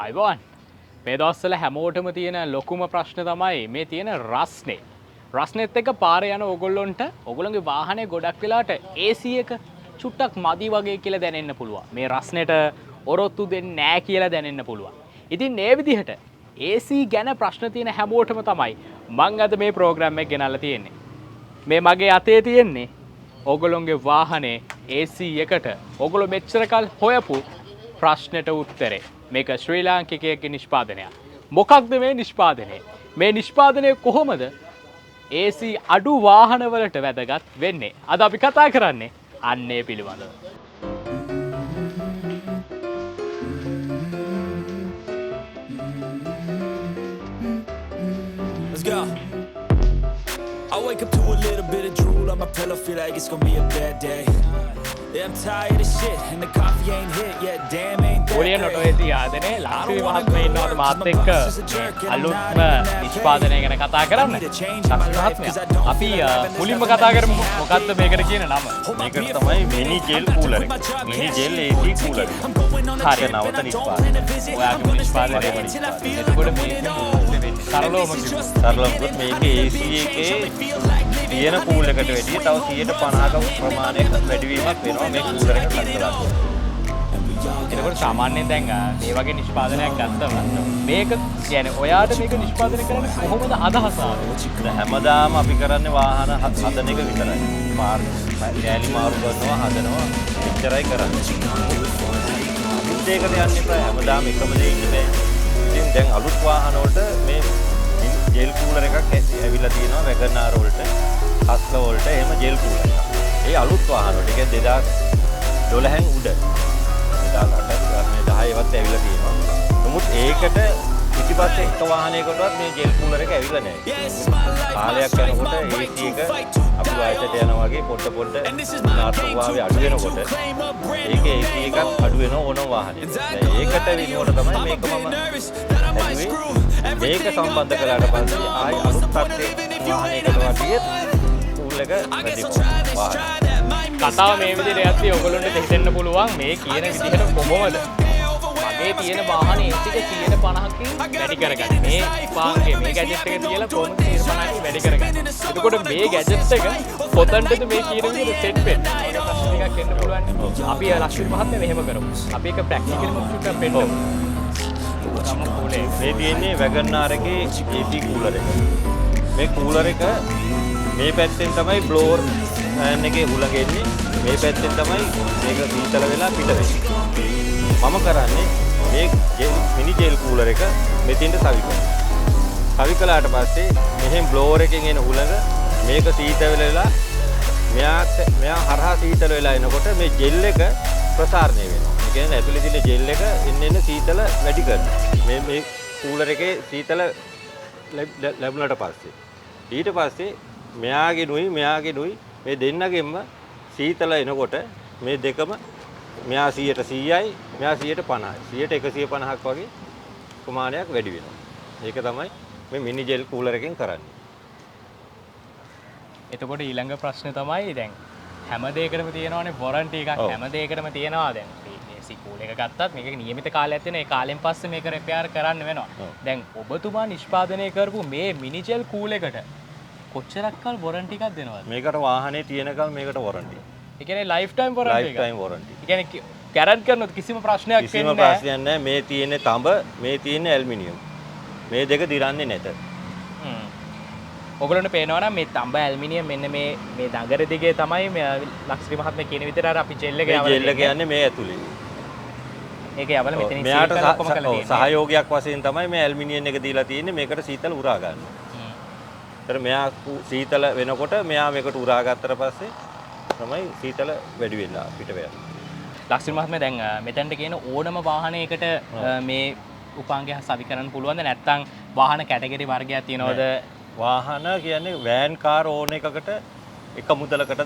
අයිබෝන් මේ දවස්වල හැමෝටම තියෙන ලොකුම ප්‍රශ්න තමයි මේ තියෙන රස්නේ. රස්නෙත් එක්ක පාරේ යන ඕගොල්ලොන්ට ඕගොල්ලන්ගේ වාහනේ ගොඩක් වෙලාට AC එක චුට්ටක් මදි වගේ කියලා දැනෙන්න පුළුවන්. මේ රස්නෙට ඔරොත්තු දෙන්නේ නැහැ කියලා දැනෙන්න පුළුවන්. ඉතින් මේ විදිහට AC ගැන ප්‍රශ්න තියෙන හැමෝටම තමයි මම අද මේ ප්‍රෝග්‍රෑම් එක ගෙනල්ලා තියෙන්නේ. මේ මගේ අතේ තියෙන්නේ ඕගොල්ලොන්ගේ වාහනේ AC එකට ඕගොල්ලෝ මෙච්චර කල් හොයපු ප්‍රශ්නෙට උත්තරේ. මේක ශ්‍රී ලාංකිකයෙක්ගේ නිෂ්පාදනයක්. මොකක්ද මේ නිෂ්පාදනය? මේ නිෂ්පාදනය කොහොමද AC අඩු වාහනවලට වැදගත් වෙන්නේ? අද අපි කතා කරන්නේ අන්නේ පිළිබඳව. Let's go. I wake up to a little bit of drool on my pillow, feel like it's gonna be a bad day. Yeah, I'm tired of shit and the coffee ain't hit yet. Damn, ain't that ඔලියන් ඔටෝයේ ආදනේ Lakshmi මහත්මයා ඉන්නවට මාත් එක්ක අලුත්ම නිෂ්පාදනය ගැන කතා කරන්න. ලක්ෂ්මී මහත්මයා අපි මුලින්ම කතා කරමු මොකද්ද මේකට කියන නම? මේකට තමයි මිනි ජෙල් කූලර් එක. මිනි ජෙල් AC කූලර් එක. හරිය නවත නිෂ්පාදනය. ඔයාගේ නිෂ්පාදනය වෙන්නේ. එතකොට මේක සරලවම සරලවම මේක AC එකේ තියෙන කූල් එකට වැඩිය තව 150ක ප්‍රමාණයක වැඩිවීමක් වෙනවා මේ කූලර් එක හදලා. එතකොට සාමාන්‍යයෙන් දැන් මේ වගේ නිෂ්පාදනයක් ගත්තම මේක කියන්නේ ඔයාට මේක නිෂ්පාදනය කරන්න කොහොමද අදහස ආවේ? හැමදාම අපි කරන්නේ වාහන හදන එක විතරයි. කෑලි මාරු කරනවා හදනවා එච්චරයි කරන්නේ. ඒකට යන්නේ ප්‍රය හැමදාම එකම දේ ඉන්නේ බෑ. ඉතින් දැන් අලුත් වාහන වලට මේ ජෙල් කූලර් එකක් ඇවිල්ලා තියෙනවා වැගනාර වලට, හස්ක වලට එහෙම ජෙල් කූලර් එකක්. ඒ අලුත් වාහන වලට කියන්නේ 2012න් උඩ 2008 10වත් ඇවිල්ලා තියෙනවා. නමුත් ඒකට පිටිපස්සේ එක වාහනයකටවත් මේ ජෙල් කූලර් එක ඇවිල්ලා නැහැ. කාලයක් යනකොට AC එක අපි වයසට යනවා වගේ පොඩ නාට්‍යභාවය අඩු වෙනකොට ඒකේ AC එකක් අඩු වෙන ඕන වාහනයක. ඒකට විනෝඩ තමයි මේක මම මේක සම්බන්ධ කළාට පස්සේ ආයි අලුත් තත්ත්වයේ වාහනයකට වටිය කූල් එක වැඩිපුවා. කතාව මේ විදිහට යද්දී ඔයගොල්ලන්ට හිතෙන්න පුළුවන් මේ කියන විදිහට කොහොමද මගේ තියෙන වාහනේ AC එක 150කින් වැඩි කරගන්නේ. මේ පාංගේ මේ ගැජට් එක තියලා කොහොමද 150කින් වැඩි කරගන්නේ? එතකොට මේ ගැජට් එක කොතනටද මේ කියන විදිහට සෙට් වෙන්නේ? ඒක ප්‍රශ්න ටිකක් එන්න පුළුවන්. අපි ලක්ෂ්මී මහත්මයා මෙහෙම කරමු. අපි ඒක ප්‍රැක්ටිකලි මොකක්ද පෙන්නමු. මේ තියෙන්නේ වැගනාර එකේ AC කූලර් එක. මේ කූලර් එක මේ පැත්තෙන් තමයි බ්ලෝවර් ෆෑන් එකේ හුලඟ එන්නේ. මේ පැත්තෙන් තමයි මේක සීතල වෙලා පිට වෙන්නේ. මම කරන්නේ මේ මිනි ජෙල් කූලර් එක මෙතෙන්ට සවි කරනවා. සවි කළාට පස්සේ මෙහෙන් බ්ලෝවර් එකෙන් එන හුලඟ මේක සීතල වෙලා මෙයා හරහා සීතල වෙලා එනකොට මේ ජෙල් එක ප්‍රසාරණය වෙනවා. ඒ කියන්නේ ඇතුලේ තියෙන ජෙල් එක එන්න සීතල වැඩි කරනවා. මේ කූලර් එකේ සීතල ලැබුණාට පස්සේ ඊට පස්සේ මෙයාගෙනුයි මේ දෙන්නගෙම සීතල එනකොට මේ දෙකම මෙයා 100%යි මෙයා 150යි 150ක් වගේ ප්‍රමාණයක් වැඩි වෙනවා. ඒක තමයි මේ මිනි ජෙල් කූලර් එකෙන් කරන්නේ. එතකොට ඊළඟ ප්‍රශ්නේ තමයි දැන් හැම දෙයකටම තියෙනවානේ වොරන්ටි එකක් හැම දෙයකටම තියෙනවා දැන් AC කූල් එක ගත්තත් මේක නියමිත කාලයක් තියෙන ඒ කාලෙන් පස්සේ මේක රිපෙයාර් කරන්න වෙනවා. දැන් ඔබතුමා නිෂ්පාදනය කරපු මේ මිනි ජෙල් කූල් එකට කොච්චරක් කල් වොරන්ටි එකක් දෙනවද? මේකට වාහනේ තියෙනකල් මේකට වොරන්ටි. ඒ කියන්නේ ලයිෆ් ටයිම් වොරන්ටි එක. Lifetime warranty. ඒ කියන්නේ ගැරන්ට් කරනොත් කිසිම ප්‍රශ්නයක් වෙන්නේ නැහැ. කිසිම ප්‍රශ්නයක් නැහැ. මේ තියෙන්නේ තඹ, මේ තියෙන්නේ ඇල්මිනියම්. මේ දෙක දිරන්නේ නැත. ඔයගොල්ලන්ට පේනවා නම් මේ තඹ ඇල්මිනියම් මෙන්න මේ දඟර දිගේ තමයි ලක්ෂ්මී මහත්මයා කියන විදිහට අර අපි ජෙල් එක යවලා ජෙල් එක යන්නේ මේ ඇතුලේ. ඒක යවලා මෙතනින් මෙයාට සහයෝගයක් වශයෙන් තමයි මේ ඇල්මිනියම් එක දීලා තියෙන්නේ මේකට සීතල උරා ගන්න. ඒතර මෙයා සීතල වෙනකොට මෙයා මේකට උරා ගත්තට පස්සේ තමයි සීතල වැඩි වෙලා පිට වෙන්නේ. ලක්ෂ්මී මහත්මයා දැන් මෙතනට කියන ඕනම වාහනයකට මේ උපාංගය සවි කරන්න පුළුවන්ද නැත්නම් වාහන කැටගරි වර්ගයක් තියනවද? වාහන කියන්නේ වෑන් කාර් ඕන එකකට එක මුදලකට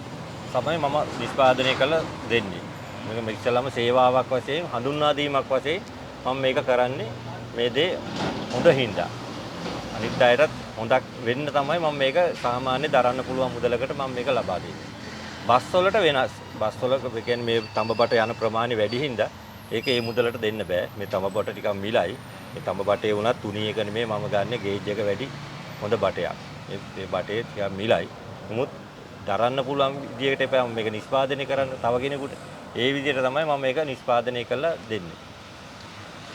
තමයි මම නිෂ්පාදනය කළ දෙන්නේ. මේක ඉස්සෙල්ලාම සේවාවක් වශයෙන් හඳුන්වා දීමක් වශයෙන් මම මේක කරන්නේ මේ දේ හොඳ හින්දා. අනිත් අයටත් හොඳක් වෙන්න තමයි මම මේක සාමාන්‍ය දරන්න පුළුවන් මුදලකට මම මේක ලබා දෙන්නේ. බස් වලට වෙනස්. බස්වල ඒ කියන්නේ මේ තඹබට යන ප්‍රමාණය වැඩි හින්දා ඒක ඒ මුදලට දෙන්න බෑ. මේ තඹබට ටිකක් මිලයි. මේ තඹබටේ වුණත් තුනී එක නෙමෙයි මම ගන්න ගේජ් එක වැඩි හොඳ බටයක්. මේ බටේ ටිකක් මිලයි. නමුත් දරන්න පුළුවන් විදිහකට එපා මේක නිෂ්පාදනය කරන්න තව කෙනෙකුට. ඒ විදිහට තමයි මම මේක නිෂ්පාදනය කරලා දෙන්නේ.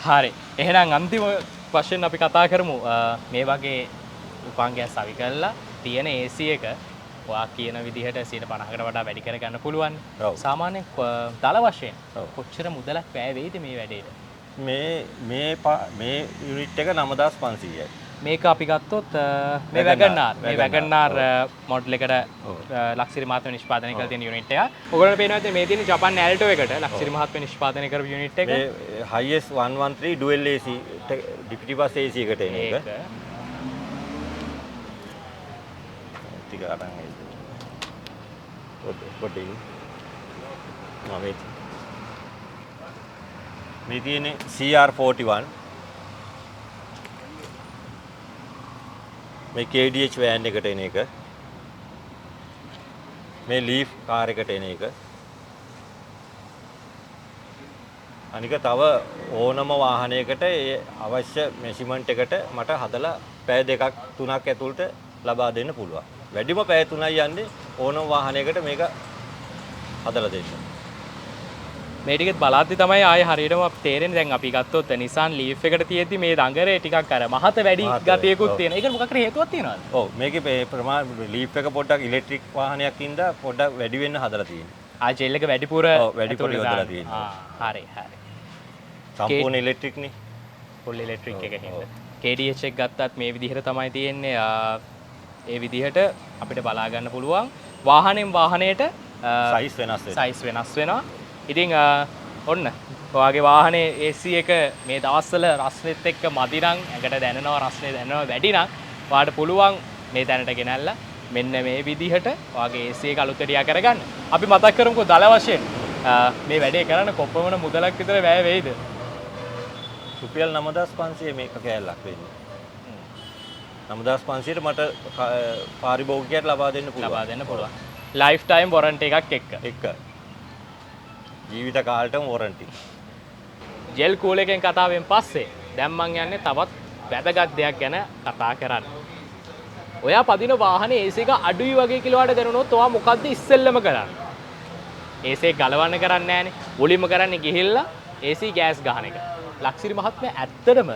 හරි. එහෙනම් අන්තිම වශයෙන් අපි කතා කරමු මේ වගේ උපාංගයක් සවි කරලා තියෙන AC එක ඔයා කියන විදිහට 50%කට වඩා වැඩි කර ගන්න පුළුවන්. ඔව්. සාමාන්‍යයෙන් දල වශයෙන් ඔව්. කොච්චර මුදලක් වැය වෙයිද මේ වැඩේට? මේ යුනිට් එක 9500යි. මේක අපි ගත්තොත් මේ වැගන්නාර් මොඩල් එකට ලක්ෂිරි මහත්මිය නිෂ්පාදනය කරලා තියෙන යුනිට් එක. ඔයගොල්ලෝ පේනවා ඉතින් මේ තියෙන ජපාන් ඇල්ටෝ එකට ලක්ෂිරි මහත්මිය නිෂ්පාදනය කරපු යුනිට් එක. මේ highest 113 dual AC DPT bus AC එකට එන එක. ටික අරන් එන්න. පොඩ්ඩක්. මේ තියෙන්නේ CR41 මේ KDH වෑන් එකට එන එක මේ ලීෆ් කාර් එකට එන එක අනික තව ඕනම වාහනයකට ඒ අවශ්‍ය මෙෂර්මන්ට් එකට මට හදලා පැය දෙකක් තුනක් ඇතුළත ලබා දෙන්න පුළුවන්. වැඩිම පැය 3යි යන්නේ ඕනම වාහනයකට මේක හදලා දෙන්න. මේ ටිකත් බලද්දි තමයි ආයේ හරියටම තේරෙන්නේ. දැන් අපි ගත්තොත් Nissan Leaf එකට තියෙද්දි මේ දඟරේ ටිකක් අර මහත වැඩි ගතියකුත් තියෙන. ඒකට මොකක් හරි හේතුවක් තියෙනවද? ඔව් මේකේ ප්‍රමාණ ලීෆ් එක පොඩ්ඩක් ඉලෙක්ට්‍රික් වාහනයක් ඉඳලා පොඩ්ඩක් වැඩි වෙන්න හදලා තියෙනවා. ආ ජෙල් එක වැඩිපුර වැඩිපුර යොදලා තියෙනවා. හරි හරි. සම්පූර්ණ ඉලෙක්ට්‍රික් නේ. Full electric එකකින්ද. KDH එක ගත්තත් මේ විදිහට තමයි තියෙන්නේ. ඒ විදිහට අපිට බලා ගන්න පුළුවන්. වාහනෙන් වාහනයට සයිස් වෙනස් වෙනවා. ඉතින් ඔන්න ඔයාගේ වාහනේ AC එක මේ දවස්වල රස්නෙත් එක්ක මදි නම් ඇඟට දැනෙනවා රස්නේ දැනෙනවා වැඩි නම් ඔයාට පුළුවන් මේ තැනට ගෙනල්ලා මෙන්න මේ විදිහට ඔයාගේ AC එක අලුත් එඩියා කරගන්න. අපි මතක් කරමුකෝ දල වශයෙන් මේ වැඩේ කරන්න කොපමණ මුදලක් විතර වැය වෙයිද? රුපියල් 9500 මේක කෑල්ලක් වෙන්නේ. 9500ට මට පාරිභෝගිකයට ලබා දෙන්න පුළුවන්. ලයිෆ් ටයිම් වොරන්ටි එකක් එක්ක. ජීවිත කාලෙටම වොරන්ටි. ජෙල් කූල් එකෙන් කතාවෙන් පස්සේ දැන් මං යන්නේ තවත් වැදගත් දෙයක් ගැන කතා කරන්න. ඔයා පදින වාහනේ AC එක අඩුයි වගේ කියලා ඔයාට දැනුනොත් ඔයා මොකද්ද ඉස්සෙල්ලම කරන්නේ? AC එක ගලවන්න කරන්නේ නැහනේ. මුලින්ම කරන්නේ ගිහිල්ලා AC ගෑස් ගහන එක. ලක්ෂිරි මහත්මයා ඇත්තටම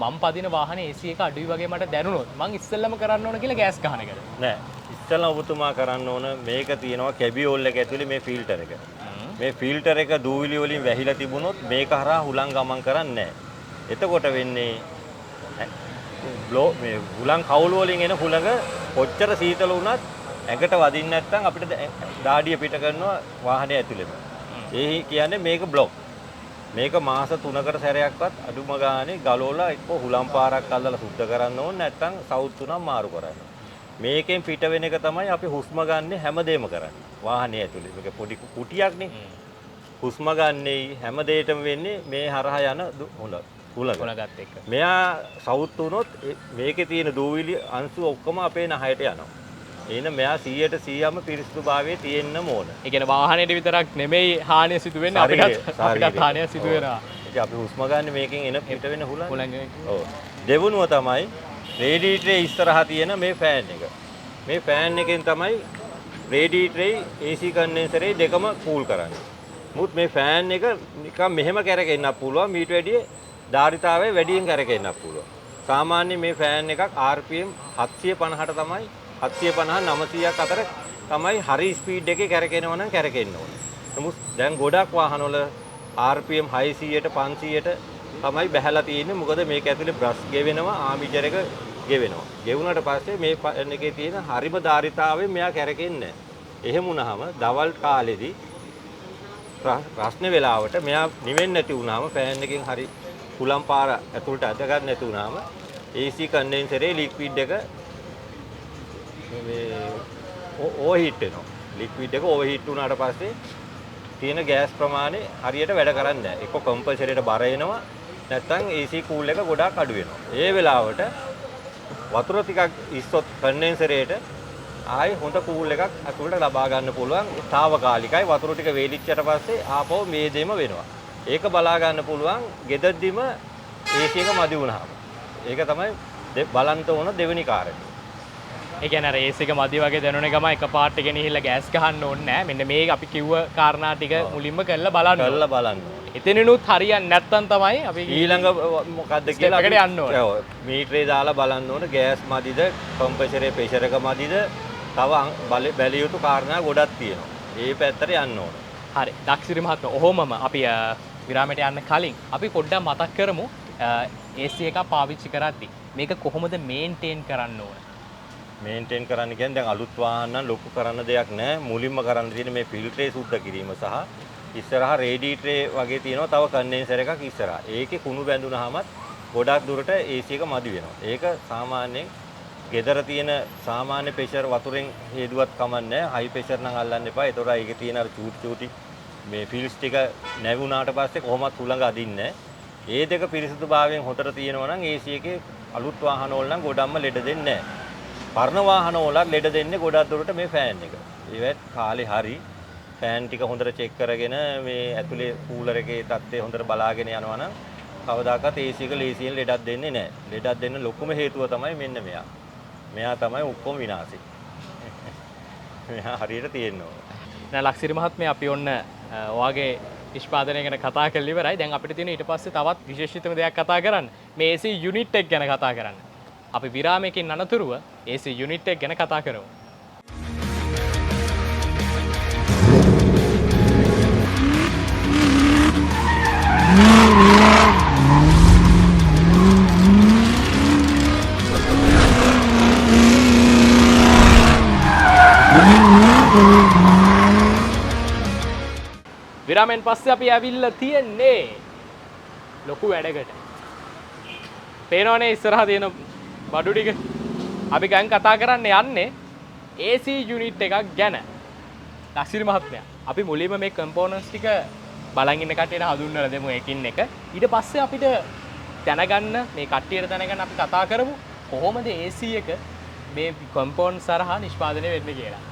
මම පදින වාහනේ AC එක අඩුයි වගේ මට දැනුනොත් මං ඉස්සෙල්ලම කරන්න ඕන කියලා ගෑස් ගහන එකද? නෑ. ඉස්සෙල්ලා ඔබතුමා කරන්න ඕන මේක තියෙනවා කැබියෝල් එක ඇතුලේ මේ ෆිල්ටර් එක. මේ ෆිල්ටර් එක දූවිලි වලින් වැහිලා තිබුණොත් මේක හරහා හුලං ගමන් කරන්නේ නැහැ. එතකොට වෙන්නේ මේ හුලං කවුළු වලින් එන හුලඟ කොච්චර සීතල වුණත් ඇඟට වදින්න නැත්නම් අපිට දාඩිය පිට කරනවා වාහනේ ඇතුළේම. ඒ කියන්නේ මේක බ්ලොක්. මේක මාස 3කට සැරයක්වත් අඩුම ගානේ ගලවලා එක්ක හුලම් පාරක් අල්ලලා සුද්ධ කරන්න ඕනේ නැත්නම් සවුත් තුනක් මාරු කරන්න. මේකෙන් පිට වෙන එක තමයි අපි හුස්ම ගන්න හැමදේම කරන්නේ. වාහනේ ඇතුලේ. මේක පොඩි කුටියක්නේ. හුස්ම ගන්නේ හැමදේටම වෙන්නේ මේ හරහා යන හුලඟත් එක්ක. මෙයා සවුත් වුණොත් මේකේ තියෙන දූවිලි අංශු ඔක්කොම අපේ නහයට යනවා. එහෙනම් මෙයා 100%ම පිරිසිදුභාවයේ තියෙන්න ඕන. ඒ කියන්නේ වාහනේට විතරක් නෙමෙයි හානිය සිදු වෙන්නේ අපිටත් හානිය සිදු වෙනවා. ඉතින් අපි හුස්ම ගන්න මේකෙන් එන පිට වෙන හුලඟ. ඔව්. දෙවනුව තමයි රේඩියේටරේ ඉස්සරහා තියෙන මේ ෆෑන් එක. මේ ෆෑන් එකෙන් තමයි රේඩියේටරේ AC කන්ඩෙන්සරේ දෙකම කූල් කරන්නේ. මුත් මේ ෆෑන් එක නිකන් මෙහෙම කැරකෙන්නත් පුළුවන් මීට වැඩිය ධාරිතාවය වැඩියෙන් කැරකෙන්නත් පුළුවන්. සාමාන්‍ය මේ ෆෑන් එකක් RPM 750ට තමයි 750 900ක් අතර තමයි හරි ස්පීඩ් එකේ කැරකෙනවා නම් කැරකෙන්න ඕනේ. නමුත් දැන් ගොඩක් වාහනවල RPM 600ට 500ට තමයි බහැලා තියෙන්නේ. මොකද මේක ඇතුලේ බ්‍රෂ් ගෙවෙනවා ආමිටර් එක ගෙවෙනවා. ගෙවුනට පස්සේ මේ ෆෑන් එකේ තියෙන හරිම ධාරිතාවයෙන් මෙයා කැරකෙන්නේ නැහැ. එහෙම වුණාම දවල් කාලෙදී රස්නේ වෙලාවට මෙයා නිවෙන්නේ නැති වුණාම ෆෑන් එකෙන් හරි කුලම් පාර ඇතුළට අද ගන්න නැති වුණාම AC කන්ඩෙන්සරේ ලික්විඩ් එක මේ ඕවර්හීට් වෙනවා. ලික්විඩ් එක ඕවර්හීට් වුණාට පස්සේ තියෙන ගෑස් ප්‍රමාණය හරියට වැඩ කරන්නේ නැහැ. එක්ක කම්ප්‍රෙසරේට බර එනවා නැත්නම් AC කූල් එක ගොඩාක් අඩු වෙනවා. ඒ වෙලාවට වතුර ටිකක් ඉස්සොත් කන්ඩෙන්සරේට ආයි හොඳ කූල් එකක් අතුලට ලබා ගන්න පුළුවන්. తాවකාලිකයි. වතුර ටික වේලිච්චට පස්සේ ආපහු මේ දෙම වෙනවා. ඒක බලා ගන්න පුළුවන් ගෙදරදිම AC එක මදි වුණාම. ඒක තමයි බලන්න ඕන දෙවෙනි කාරණය. ඒ කියන්නේ අර AC එක මදි වගේ දැනුනේ ගම එකපාරට ගෙනහිල්ලා ගෑස් ගහන්න ඕනේ නෑ. මෙන්න මේ අපි කිව්ව කාරණා ටික මුලින්ම කරලා බලන්න. කරලා බලන්න. එතනිනුත් හරියන්නේ නැත්තම් තමයි අපි ඊළඟ මොකද්ද කියලා අපි යන්න ඕනේ. ඔව් මීටරේ දාලා බලන්න ඕනේ ගෑස් මදිද කම්ප්‍රෙසරේ ප්‍රෙෂර් එක මදිද තව බැලිය යුතු කාරණා ගොඩක් තියෙනවා. ඒ පැත්තට යන්න ඕනේ. හරි. දක්ෂිරි මහත්මයා ඔහොමම අපි විරාමයට යන්න කලින් අපි පොඩ්ඩක් මතක් කරමු AC එක පාවිච්චි කරද්දි මේක කොහොමද මේන්ටේන් කරන්න ඕන? මේන්ටේන් කරන්න කියන්නේ දැන් අලුත් වාහන නම් ලොකු කරන්න දෙයක් නැහැ. මුලින්ම කරන්න තියෙන්නේ මේ ෆිල්ටරේ සුද්ධ කිරීම සහ ඉස්සරහා රේඩියේටරේ වගේ තියෙනවා තව කන්ඩෙන්සර් එකක් ඉස්සරහා. ඒකේ කුණු බැඳුනහමත් ගොඩක් දුරට AC එක මදි වෙනවා. ඒක සාමාන්‍යයෙන් ගෙදර තියෙන සාමාන්‍ය ප්‍රෙෂර් වතුරෙන් හේදුවත් කමන්නේ නැහැ. හයි ප්‍රෙෂර් නම් අල්ලන්න එපා. ඒතොර ඒකේ තියෙන අර චූටි මේ ෆිල්ස් ටික නැවුණාට පස්සේ කොහොමත් උලඟ අදින්නේ නැහැ. ඒ දෙක පිරිසිදුභාවයෙන් හොතර තියෙනවා නම් AC එකේ අලුත් වාහන වල නම් ගොඩක්ම ලෙඩ දෙන්නේ නැහැ. පරණ වාහන වල ලෙඩ දෙන්නේ ගොඩක් දුරට මේ ෆෑන් එක. ඒවත් කාලේ හරි ෆෑන් ටික හොඳට චෙක් කරගෙන මේ ඇතුලේ කූලර් එකේ තත්ත්වය හොඳට බලාගෙන යනවා නම් කවදාකවත් AC එක ලේසියෙන් ලෙඩක් දෙන්නේ නැහැ. ලෙඩක් දෙන්න ලොකුම හේතුව තමයි මෙන්න මෙයා. මෙයා තමයි ඔක්කොම විනාශේ. මෙයා හරියට තියෙනවා. නෑ ලක්සිරි මහත්මයා අපි ඔන්න ඔයාගේ නිෂ්පාදනය ගැන කතා කරලා ඉවරයි. දැන් අපිට තියෙන ඊට පස්සේ තවත් විශේෂිතම දෙයක් කතා කරන්න. මේ AC යුනිට් එක ගැන කතා කරන්න. අපි විරාමයකින් අනතුරුව AC යුනිට් එක ගැන කතා කරමු. විරාමෙන් පස්සේ අපි ඇවිල්ලා තියෙන්නේ ලොකු වැඩකට. පේනවනේ ඉස්සරහා තියෙන බඩු ටික. අපි ගන් කතා කරන්න යන්නේ AC යුනිට් එකක් ගැන. ලක්ෂිරි මහත්මයා, අපි මුලින්ම මේ කම්පෝනන්ට්ස් ටික බලන් ඉන්න කට්ටියට හඳුන්වලා දෙමු එකින් එක. ඊට පස්සේ අපිට දැනගන්න මේ කට්ටියට දැනගන්න අපි කතා කරමු කොහොමද AC එක මේ කම්පෝනන්ට්ස් හරහා නිෂ්පාදනය වෙන්නේ කියලා.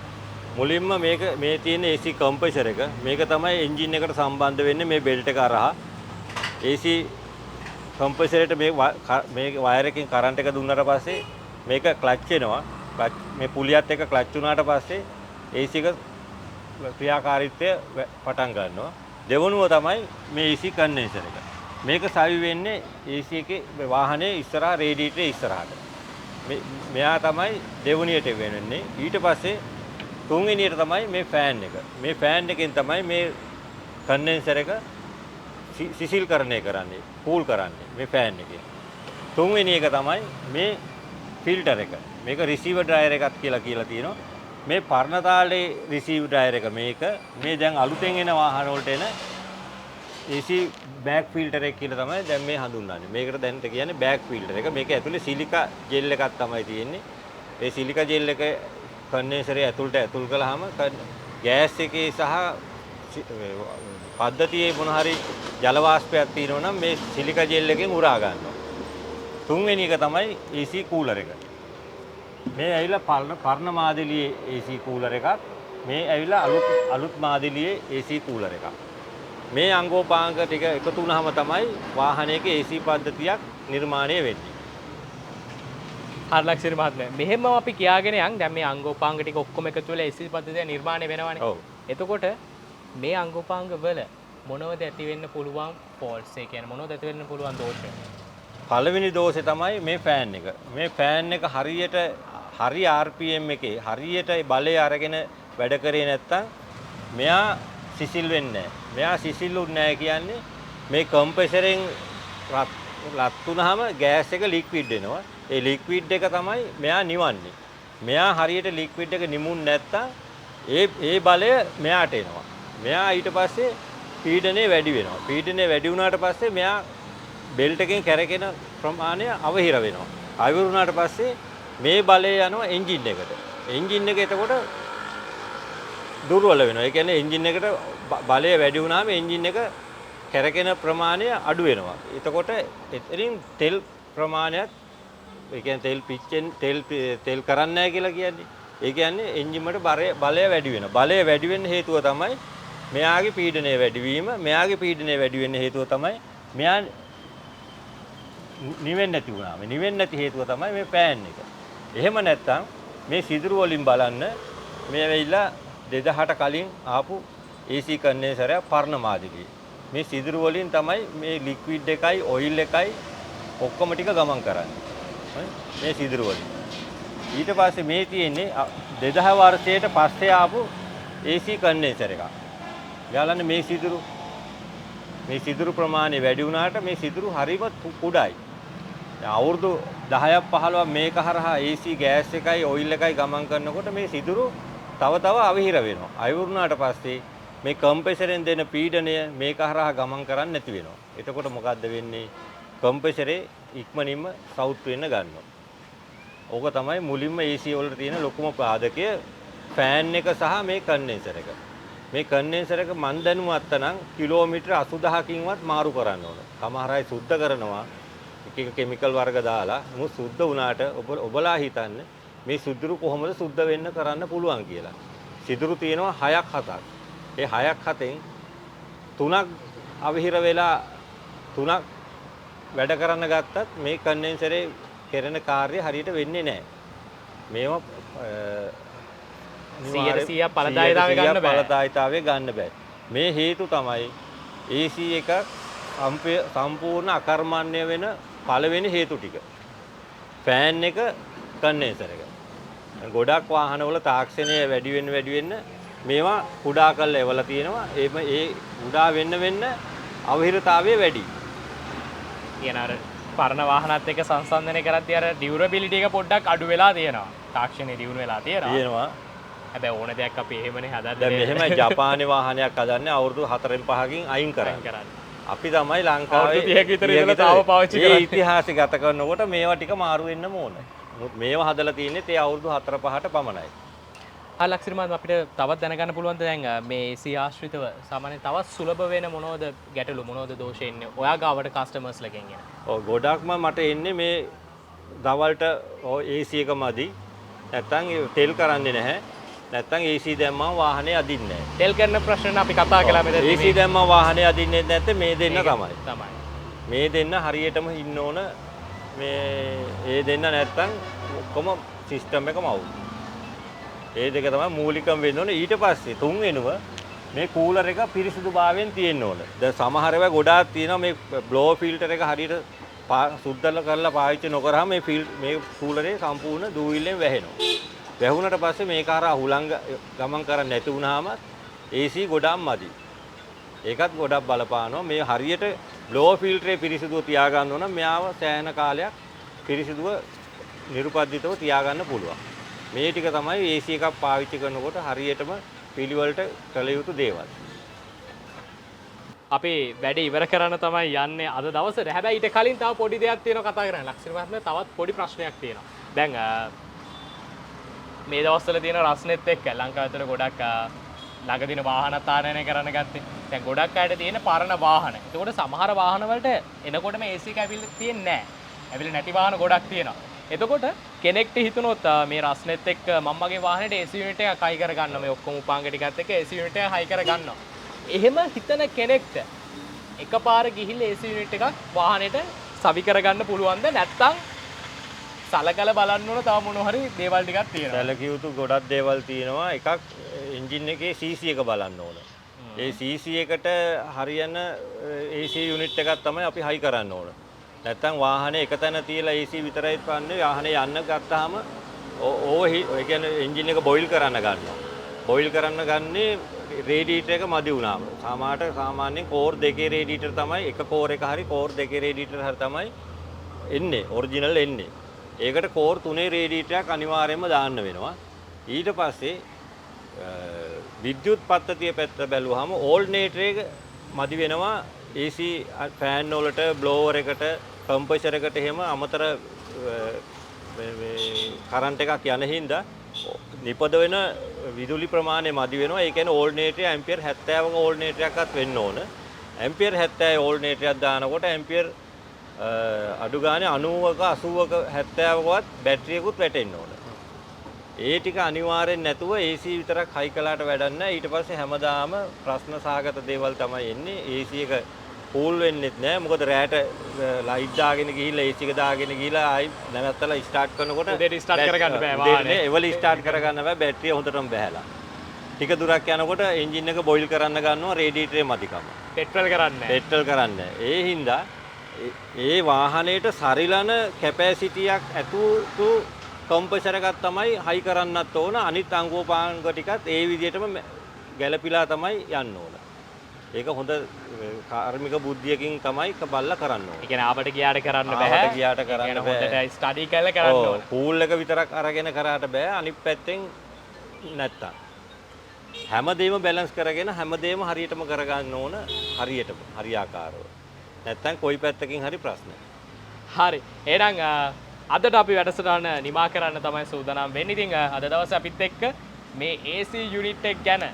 මුලින්ම මේක මේ තියෙන AC කම්ප්‍රෙසර් එක මේක තමයි එන්ජින් එකට සම්බන්ධ වෙන්නේ මේ බෙල්ට් එක හරහා. AC කම්ප්‍රෙසරේට මේ වයර් එකකින් කරන්ට් එක දුන්නාට පස්සේ මේක ක්ලච් වෙනවා. මේ පුලියත් එක්ක ක්ලච් වුණාට පස්සේ AC එක ක්‍රියාකාරීත්වය පටන් ගන්නවා. දෙවනුව තමයි මේ AC කන්ඩෙන්සර් එක. මේක සවි වෙන්නේ AC එකේ වාහනේ ඉස්සරහා රේඩියේටරේ ඉස්සරහට. මෙයා තමයි දෙවණියට වෙන්නේ. ඊට පස්සේ තුන්වෙනියට තමයි මේ ෆෑන් එක. මේ ෆෑන් එකෙන් තමයි මේ කන්ඩෙන්සර් එක සිසිල්කරණය කරන්නේ, කූල් කරන්නේ මේ ෆෑන් එකෙන්. තුන්වෙනි එක තමයි මේ ෆිල්ටර් එක. මේක රිසීවර් ඩ්‍රයර් එකක් කියලා තියෙනවා. මේ පරණ තාලේ රිසීවර් ඩ්‍රයර් එක මේක. මේ දැන් අලුතෙන් එන වාහන වලට එන AC බෑග් ෆිල්ටර් එක කියලා තමයි දැන් මේ හඳුන්වන්නේ. මේකට දැන් කියන්නේ බෑග් ෆිල්ටර් එක. මේක ඇතුලේ සිලිකා ජෙල් එකක් තමයි තියෙන්නේ. ඒ සිලිකා ජෙල් එක කන්ඩෙන්සරේ ඇතුළට ඇතුල් කළාම ගෑස් එකේ සහ පද්ධතියේ මොන හරි ජල වාෂ්පයක් තියෙනවා නම් මේ සිලිකා ජෙල් එකෙන් උරා ගන්නවා. තුන්වෙනි එක තමයි AC කූලර් එක. මේ ඇවිල්ලා පරණ මාදලියේ AC කූලර් එකක්. මේ ඇවිල්ලා අලුත් මාදලියේ AC කූලර් එකක්. මේ අංගෝපාංග ටික එකතු වුනහම තමයි වාහනයක AC පද්ධතියක් නිර්මාණය වෙන්නේ. ලක්ෂිරි මහත්මයා, මෙහෙම අපි කියාගෙන යන් දැන් මේ අංගෝපාංග ටික ඔක්කොම එකතු වෙලා AC පද්ධතිය නිර්මාණය වෙනවනේ. ඔව්. එතකොට මේ අංගෝපාංග වල මොනවද ඇති වෙන්න පුළුවන් ෆෝල්ට්ස්? ඒ කියන්නේ මොනවද ඇති වෙන්න පුළුවන් දෝෂ? පළවෙනි දෝෂේ තමයි මේ ෆෑන් එක. මේ ෆෑන් එක හරියට හරි RPM එකේ හරියට බලය අරගෙන වැඩ කරේ නැත්තම් මෙයා සිසිල් වෙන්නේ නැහැ. මෙයා සිසිල්ුන්නේ නැහැ කියන්නේ මේ කම්ප්‍රෙසරෙන් රත් වුනහම ගෑස් එක ලික්විඩ් වෙනවා. ඒ ලික්විඩ් එක තමයි මෙයා නිවන්නේ. මෙයා හරියට ලික්විඩ් එක නිමුන් නැත්තම් ඒ බලය මෙයාට එනවා. මෙයා ඊට පස්සේ පීඩනය වැඩි වෙනවා. පීඩනය වැඩි වුණාට පස්සේ මෙයා බෙල්ට් එකෙන් කැරකෙන ප්‍රමාණය අවහිර වෙනවා. අවහිර වුණාට පස්සේ මේ බලය යනවා එන්ජින් එකට. එන්ජින් එක එතකොට දුර්වල වෙනවා. ඒ කියන්නේ එන්ජින් එකට බලය වැඩි වුණාම එන්ජින් එක කැරකෙන ප්‍රමාණය අඩු වෙනවා. එතකොට එතනින් තෙල් ප්‍රමාණයත් ඒ කියන්නේ තෙල් පිච්චෙන් තෙල් කරන්නේ නැහැ කියලා කියන්නේ. ඒ කියන්නේ එන්ජින් වලට බලය වැඩි වෙනවා. බලය වැඩි වෙන්න හේතුව තමයි මෙයාගේ පීඩනය වැඩි වීම. මෙයාගේ පීඩනය වැඩි වෙන්න හේතුව තමයි මෙයා නිවෙන්නේ නැති වුණා. මේ නිවෙන්නේ නැති හේතුව තමයි මේ ෆෑන් එක. එහෙම නැත්නම් මේ සිදුරු වලින් බලන්න මේ වෙයිලා 2000ට කලින් ආපු AC කන්ඩෙන්සරය පරණ මාදිලිය. මේ සිදුරු වලින් තමයි මේ ලික්විඩ් එකයි ඔයිල් එකයි ඔක්කොම ටික ගමන් කරන්නේ. මේ සිදුරු වලින්. ඊට පස්සේ මේ තියෙන්නේ 2000 වර්ෂයට පස්සේ ආපු AC කන්ඩෙන්සර් එකක්. යාලන්නේ මේ සිදුරු ප්‍රමාණය වැඩි වුණාට මේ සිදුරු හරිම කුඩායි. අවුරුදු 10ක් 15ක් මේක හරහා AC ගෑස් එකයි ඔයිල් එකයි ගමන් කරනකොට මේ සිදුරු තව අවහිර වෙනවා. අවුරුනාට පස්සේ මේ කම්ප්‍රෙසරෙන් දෙන පීඩනය මේක හරහා ගමන් කරන්නේ නැති වෙනවා. එතකොට මොකද්ද වෙන්නේ? කම්ප්‍රෙසරේ ඉක්මනින්ම සවුත් වෙන්න ගන්නවා. ඕක තමයි මුලින්ම AC වලට තියෙන ලොකුම පාදකය ෆෑන් එක සහ මේ කන්ඩෙන්සර් එක. මේ කන්ඩෙන්සර් එක මන් දැනුවත් නම් කිලෝමීටර 80000කින්වත් මාරු කරන්න ඕන. සමහර අය සුද්ධ කරනවා එක කෙමිකල් වර්ග දාලා. මොකද සුද්ධ වුණාට ඔබලා හිතන්නේ මේ සිදුරු කොහොමද සුද්ධ වෙන්න කරන්න පුළුවන් කියලා. සිදුරු තියෙනවා 6ක් 7ක්. ඒ 6ක් 7න් 3ක් අවහිර වෙලා 3ක් වැඩ කරන්න ගත්තත් මේ කන්ඩෙන්සරේ කරන කාර්යය හරියට වෙන්නේ නැහැ. මේවා 100% ඵලදායීතාවය ගන්න බෑ. මේ හේතු තමයි AC එක සම්පූර්ණ අකර්මණ්‍ය වෙන පළවෙනි හේතු ටික. ෆෑන් එක කන්ඩෙන්සර් එක. ගොඩක් වාහනවල තාක්ෂණය වැඩි වෙන්න මේවා කුඩා කරලා එවලා තියෙනවා. ඒ කුඩා වෙන්න අවහිරතාවය වැඩි. කියන අර පරණ වාහනත් එක්ක සංසන්දනය කරද්දී අර ඩියුරබිලිටි එක පොඩ්ඩක් අඩු වෙලා තියෙනවා. තාක්ෂණය දියුණු වෙලා තියෙනවා. හැබැයි ඕන දෙයක් අපි එහෙමනේ හදන්නේ. දැන් මෙහෙම ජපානයේ වාහනයක් හදන්නේ අවුරුදු 4න් 5කින් අයින් කරන්නේ. අපි තමයි ලංකාවේ අවුරුදු 30ක විතර ඉඳලා තාම පාවිච්චි කරන්නේ. ඒ ඉතිහාසය ගත කරනකොට මේවා ටික මාරු වෙන්න ඕනේ. මේවා හදලා තියෙන්නේ ඒ අවුරුදු 4 5ට පමණයි. ලක්ෂිරි මහත්මයා අපිට තවත් දැනගන්න පුළුවන්ද දැන් මේ AC ආශ්‍රිතව සාමාන්‍යයෙන් තවත් සුලභ වෙන මොනවද ගැටලු මොනවද දෝෂ එන්නේ ඔයා ගාවට කස්ටමර්ස් ලගෙන් එන? ඔව් ගොඩක්ම මට එන්නේ මේ දවල්ට AC එක මදි. නැත්තම් තෙල් කරන්නේ නැහැ. නැත්තම් AC දැම්මම වාහනේ අදින්නේ නැහැ. තෙල් කරන ප්‍රශ්න අපි කතා කළා මෙතනදී. AC දැම්මම වාහනේ අදින්නේ නැත්නම් මේ දෙන්න තමයි. මේ දෙන්න හරියටම ඉන්න ඕන. මේ දෙන්න නැත්තම් ඔක්කොම සිස්ටම් එකම අවුල්. ඒ දෙක තමයි මූලිකම වෙන්න ඕනේ. ඊට පස්සේ තුන් වෙනුව මේ කූලර් එක පිරිසිදුභාවයෙන් තියෙන්න ඕන. දැන් සමහර ඒවා ගොඩාක් තියෙනවා මේ බ්ලෝ ෆිල්ටර් එක හරියට සුද්ධ කරලා පාවිච්චි නොකරාම මේ කූලරේ සම්පූර්ණ දූවිල්ලෙන් වැහෙනවා. වැහුණට පස්සේ මේක හරහා හුලංග ගමන් කරන්නේ නැති වුණාම AC ගොඩක් මදි. ඒකත් ගොඩක් බලපානවා. මේ හරියට බ්ලෝ ෆිල්ටරේ පිරිසිදුව තියාගන්න ඕන. මෙයාව සෑහෙන කාලයක් පිරිසිදුව නිරුපද්දිතව තියාගන්න පුළුවන්. මේ ටික තමයි AC එකක් පාවිච්චි කරනකොට හරියටම පිළිවෙලට කළ යුතු දේවල්. අපි වැඩ ඉවර කරන්න තමයි යන්නේ අද දවසේ. හැබැයි ඊට කලින් තව පොඩි දෙයක් තියෙනවා කතා කරන්න. ලක්ෂිරි මහත්මයා තවත් පොඩි ප්‍රශ්නයක් තියෙනවා. දැන් මේ දවස්වල තියෙන රස්නෙත් එක්ක ලංකාව ඇතුළේ ගොඩක් ළඟදින වාහන තාරණය කරන්න ගත්තේ. දැන් ගොඩක් අයට තියෙන පරණ වාහන. ඒකෝට සමහර වාහන වලට එනකොටම AC එක ඇවිල්ලා තියෙන්නේ නැහැ. ඇවිල්ලා නැති වාහන ගොඩක් තියෙනවා. එතකොට කෙනෙක්ට හිතුනොත් මේ රස්නෙත් එක්ක මම මගේ වාහනේට AC යුනිට් එකක් හයි කරගන්න මේ ඔක්කොම උපාංග ටිකත් එක්ක AC යුනිට් එක හයි කරගන්නවා. එහෙම හිතන කෙනෙක්ට එකපාර ගිහිල්ලා AC යුනිට් එකක් වාහනේට සවි කරගන්න පුළුවන්ද නැත්නම් සලකලා බලන්න ඕන තව මොන හරි දේවල් ටිකක් තියෙනවා. සැලකිය යුතු ගොඩක් දේවල් තියෙනවා. එකක් එන්ජින් එකේ CC එක බලන්න ඕන. ඒ CC එකට හරියන AC යුනිට් එකක් තමයි අපි හයි කරන්න ඕන. නැත්තම් වාහනේ එක තැන තියලා AC විතරයි පන්නේ වාහනේ යන්න ගත්තාම ඒ කියන්නේ එන්ජින් එක බොයිල් කරන්න ගන්නවා. බොයිල් කරන්න ගන්නේ රේඩියේටර් එක මදි වුණාම. සාමාන්‍යයෙන් කෝර් දෙකේ රේඩියේටර් තමයි එක කෝර් එක හරි කෝර් දෙකේ රේඩියේටර් හරි තමයි එන්නේ ඔරිජිනල් එන්නේ. ඒකට කෝර් 3 රේඩියේටරයක් අනිවාර්යයෙන්ම දාන්න වෙනවා. ඊට පස්සේ විද්‍යුත් පද්ධතිය පැත්ත බැලුවාම ඕල්ටර්නේටර් එක මදි වෙනවා AC ෆෑන් වලට බ්ලෝවර් එකට කම්ප්‍රෙසර් එකට එහෙම අමතර කරන්ට් එකක් යන හින්දා නිපද වෙන විදුලි ප්‍රමාණය මදි වෙනවා. ඒ කියන්නේ ඕල්ටර්නේටර් ඇම්පියර් 70ක ඕල්ටර්නේටරයක්වත් වෙන්න ඕන. ඇම්පියර් 70 ඕල්ටර්නේටරයක් දානකොට ඇම්පියර් අඩු ගානේ 90ක 80ක 70කවත් බැටරියකුත් වැටෙන්න ඕන. ඒ ටික අනිවාර්යෙන් නැතුව AC විතරක් හයි කළාට වැඩක් නැහැ. ඊට පස්සේ හැමදාම ප්‍රශ්න සහගත දේවල් තමයි එන්නේ. AC එක කූල් වෙන්නෙත් නැහැ. මොකද රෑට ලයිට් දාගෙන ගිහිල්ලා AC එක දාගෙන ගිහිල්ලා ආයි නැවත්තලා ස්ටාර්ට් කරනකොට උදේට ස්ටාර්ට් කරගන්න බෑ වාහනේ. එවල ස්ටාර්ට් කරගන්න බෑ. බැටරිය හොඳටම බහැලා. ටික දුරක් යනකොට එන්ජින් එක බොයිල් කරන්න ගන්නවා රේඩියේටරේ මදිකම. පෙට්‍රල් කරන්නේ. පෙට්‍රල් කරන්නේ. ඒ හින්දා ඒ වාහනේට සරිලන කැපැසිටියක් ඇතුළු කම්ප්‍රෙසර් එකක් තමයි හයි කරන්නත් ඕන. අනිත් අංගෝපාංග ටිකත් ඒ විදිහටම ගැළපීලා තමයි යන්න ඕන. ඒක හොඳ කාර්මික බුද්ධියකින් තමයි බලලා කරන්න ඕන. ඒ කියන්නේ ආපට ගියාට කරන්න බෑ. ආපට ගියාට කරන්න බෑ. හොඳට ස්ටඩි කරලා කරන්න ඕන. පූල් එක විතරක් අරගෙන කරාට බෑ. අනිත් පැත්තෙන් නැත්තම් හැමදේම බැලන්ස් කරගෙන හැමදේම හරියටම කරගන්න ඕන. හරියටම හරියාකාරව. නැත්තම් කොයි පැත්තකින් හරි ප්‍රශ්නයි. හරි. එහෙනම් අදට අපි වැඩසටහන නිමා කරන්න තමයි සූදානම් වෙන්නේ. ඉතින් අද දවසේ අපිත් එක්ක මේ AC යුනිට් එක ගැන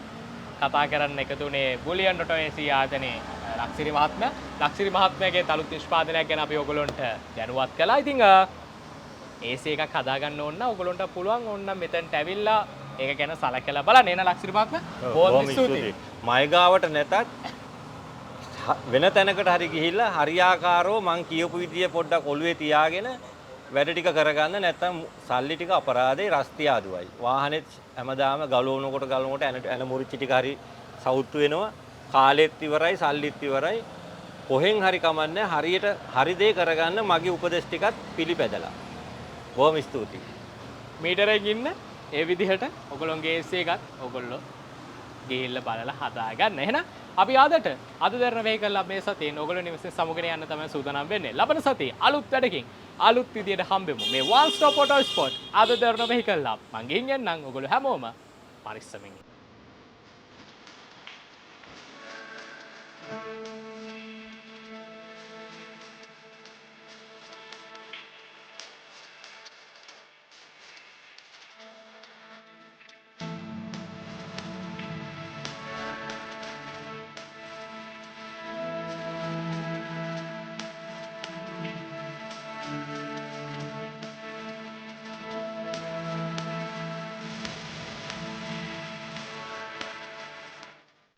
කතා කරන්න එකතුනේ බුලියන් ඔටෝ AC ආයතනයේ ලක්සිරි මහත්මයා. ලක්සිරි මහත්මයාගේ තලුත් නිෂ්පාදනයක් ගැන අපි ඔයගොල්ලන්ට දැනුවත් කළා. ඉතින් AC එකක් හදාගන්න ඕන නම් ඔයගොල්ලන්ට පුළුවන් ඕන නම් මෙතනට ඇවිල්ලා ඒක ගැන සලකලා බලන්න. එන ලක්සිරි මහත්මයා බොහොම ස්තුතියි. මයිගාවට නැතත් වෙන තැනකට හරි ගිහිල්ලා හරියාකාරව මං කියපු විදිය පොඩ්ඩක් ඔළුවේ තියාගෙන වැඩ ටික කරගන්න. නැත්නම් සල්ලි ටික අපරාධේ රස්තිය ආදුවයි. වාහනේත් හැමදාම ගලවනකොට එන මුරිච්ච ටික හරි සවුත්තු වෙනවා. කාලෙත් ඉවරයි, සල්ලිත් ඉවරයි. කොහෙන් හරි කමන්නේ හරියට හරි දේ කරගන්න මගේ උපදෙස් ටිකත් පිළිපැදලා. බොහොම ස්තුතියි. මීටරෙන් ඉන්න ඒ විදිහට ඔයගොල්ලෝගේ AC එකත් ඔයගොල්ලෝ ගිහිල්ලා බලලා හදාගන්න. එහෙනම් අපි අද දරන වෙහිකල් මේ සතියේ ඔයගොල්ලෝ නිවසේ සමුගෙන යන්න තමයි සූදානම් වෙන්නේ. ලබන සතියේ අලුත් වැඩකින් අලුත් විදියට හම්බෙමු. මේ one stop auto sport අද දරන වෙහිකල් මං ගිහින් යන්නම්. ඔයගොල්ලෝ හැමෝම පරිස්සමෙන් ඉන්න.